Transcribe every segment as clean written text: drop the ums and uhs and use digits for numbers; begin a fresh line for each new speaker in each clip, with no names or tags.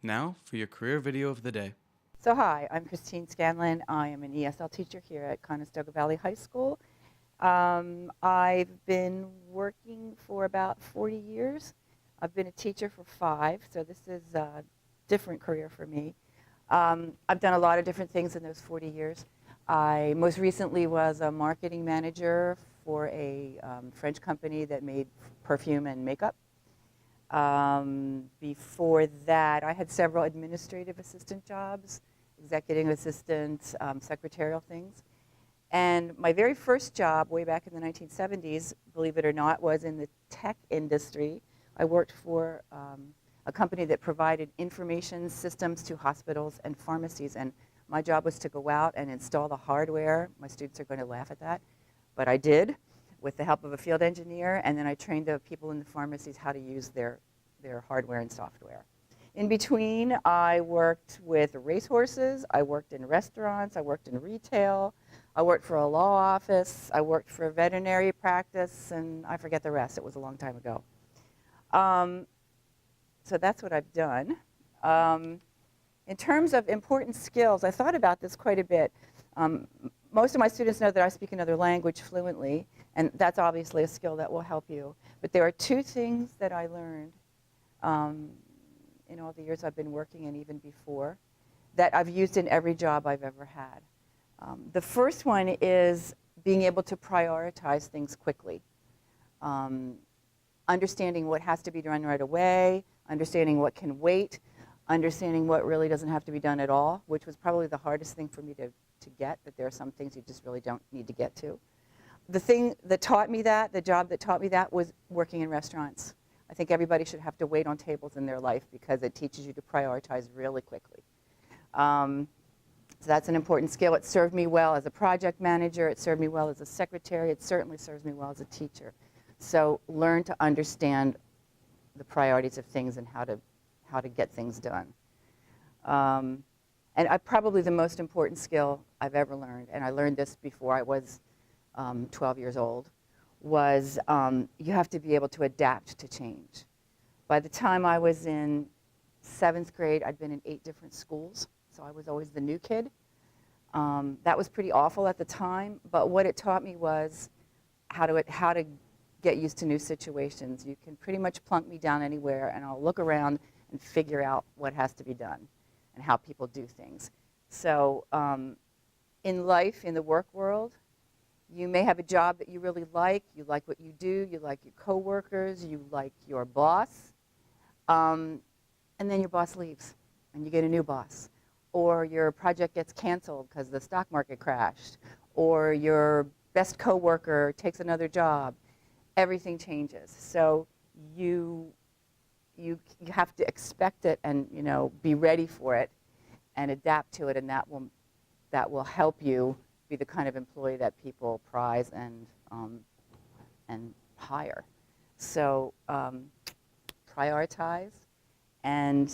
Now for your career video of the day.
So hi, I'm Christine Scanlon. I am an ESL teacher here at Conestoga Valley High School. I've been working for about 40 years. I've been a teacher for 5, so this is a different career for me. I've done a lot of different things in those 40 years. I most recently was a marketing manager for a French company that made perfume and makeup. Before that, I had several administrative assistant jobs, executive assistant, secretarial things. And my very first job, way back in the 1970s, believe it or not, was in the tech industry. I worked for a company that provided information systems to hospitals and pharmacies. And my job was to go out and install the hardware. My students are going to laugh at that, but I did, with the help of a field engineer, and then I trained the people in the pharmacies how to use their hardware and software. In between, I worked with racehorses, I worked in restaurants, I worked in retail, I worked for a law office, I worked for a veterinary practice, and I forget the rest. It was a long time ago. So that's what I've done. In terms of important skills, I thought about this quite a bit. Most of my students know that I speak another language fluently, and that's obviously a skill that will help you. But there are 2 things that I learned in all the years I've been working and even before that I've used in every job I've ever had. The first one is being able to prioritize things quickly. Understanding what has to be done right away, understanding what can wait, understanding what really doesn't have to be done at all, which was probably the hardest thing for me to get, that there are some things you just really don't need to get to. The thing that taught me that, the job that taught me that, was working in restaurants. I think everybody should have to wait on tables in their life because it teaches you to prioritize really quickly. So that's an important skill. It served me well as a project manager. It served me well as a secretary. It certainly serves me well as a teacher. So learn to understand the priorities of things and how to get things done. And probably the most important skill I've ever learned, and I learned this before I was 12 years old, was you have to be able to adapt to change. By the time I was in 7th grade, I'd been in 8 different schools, so I was always the new kid. That was pretty awful at the time, but what it taught me was how to get used to new situations. You can pretty much plunk me down anywhere, and I'll look around and figure out what has to be done and how people do things. So in life, in the work world, you may have a job that you really like what you do, you like your coworkers, you like your boss, and then your boss leaves and you get a new boss. Or your project gets canceled because the stock market crashed, or your best coworker takes another job. Everything changes. So you have to expect it and be ready for it and adapt to it, and that will help you be the kind of employee that people prize and hire. So prioritize and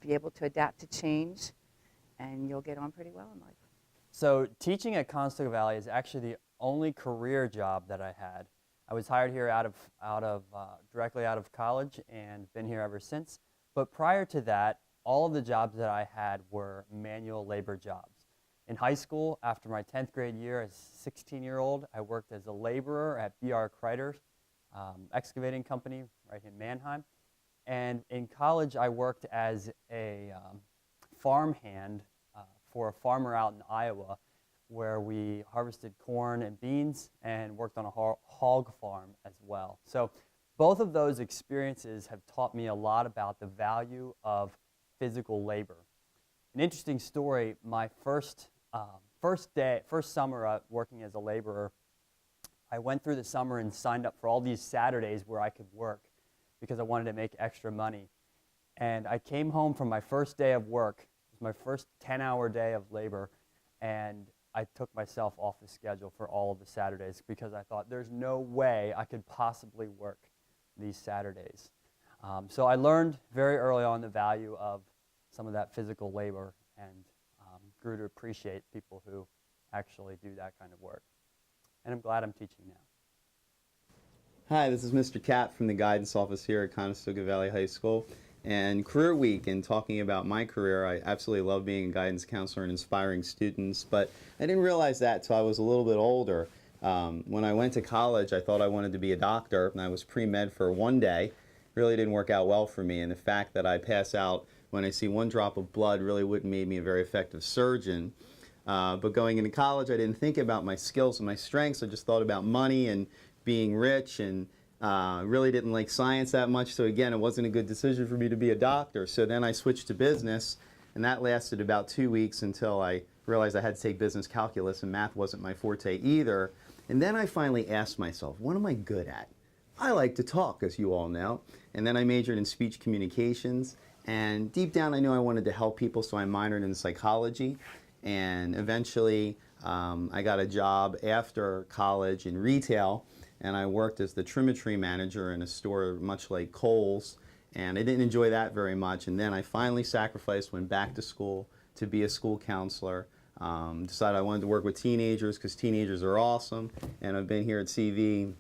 be able to adapt to change, and you'll get on pretty well in life.
So teaching at Conestoga Valley is actually the only career job that I had. I was hired here directly out of college and been here ever since. But prior to that, all of the jobs that I had were manual labor jobs. In high school, after my 10th grade year as a 16-year-old, I worked as a laborer at B.R. Kreider's excavating company right in Mannheim. And in college, I worked as a farmhand for a farmer out in Iowa, where we harvested corn and beans and worked on a hog farm as well. So both of those experiences have taught me a lot about the value of physical labor. An interesting story, my first summer working as a laborer, I went through the summer and signed up for all these Saturdays where I could work because I wanted to make extra money. And I came home from my first day of work. It was my first 10-hour day of labor, and I took myself off the schedule for all of the Saturdays because I thought there's no way I could possibly work these Saturdays. So I learned very early on the value of some of that physical labor and grew to appreciate people who actually do that kind of work. And I'm glad I'm teaching now.
Hi, this is Mr. Cat from the guidance office here at Conestoga Valley High School. and Career Week and talking about my career. I absolutely love being a guidance counselor and inspiring students, but I didn't realize that till I was a little bit older. When I went to college, I thought I wanted to be a doctor, and I was pre-med for one day. Really didn't work out well for me, and the fact that I pass out when I see one drop of blood really wouldn't make me a very effective surgeon. But going into college, I didn't think about my skills and my strengths. I just thought about money and being rich, and really didn't like science that much. So again, it wasn't a good decision for me to be a doctor. So then I switched to business, and that lasted about 2 weeks until I realized I had to take business calculus, and math wasn't my forte either. And then I finally asked myself, what am I good at? I like to talk, as you all know. And then I majored in speech communications. And deep down, I knew I wanted to help people, so I minored in psychology. And eventually, I got a job after college in retail, and I worked as the trimetry manager in a store much like Kohl's. And I didn't enjoy that very much. And then I finally sacrificed, went back to school to be a school counselor. Decided I wanted to work with teenagers because teenagers are awesome. And I've been here at CV,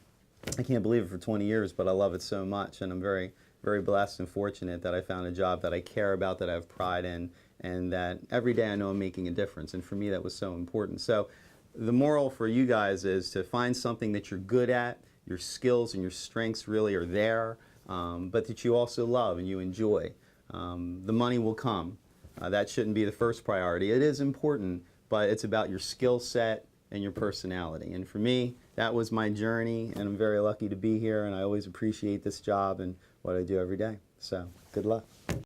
I can't believe it, for 20 years, but I love it so much. And I'm very, very blessed and fortunate that I found a job that I care about, that I have pride in, and that every day I know I'm making a difference. And for me, that was so important. So the moral for you guys is to find something that you're good at, your skills and your strengths really are there, but that you also love and you enjoy. The money will come. That shouldn't be the first priority. It is important, but it's about your skill set and your personality. And for me, that was my journey, and I'm very lucky to be here, and I always appreciate this job and what I do every day. So, good luck.